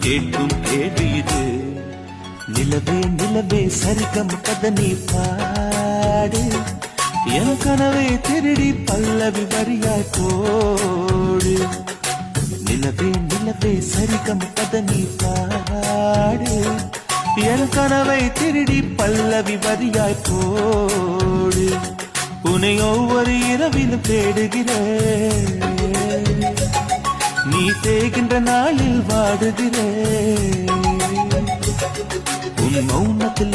கேட்கும் கேள்வி இது. நிலவே நிலவே சரிகம் பதனி பாடு, என் கனவை திருடி பல்லவி வரியாய் போடு. நிலவே நிலவே சரிகம் பதனி பாடு, என் கனவை திருடி பல்லவி வரியாய் போடு. உன்னை ஒவ்வொரு இரவிலும் தேடுகிறேன், நீ தேகின்ற நாளில் வாடுகிறேன். உன் மௌனத்தில்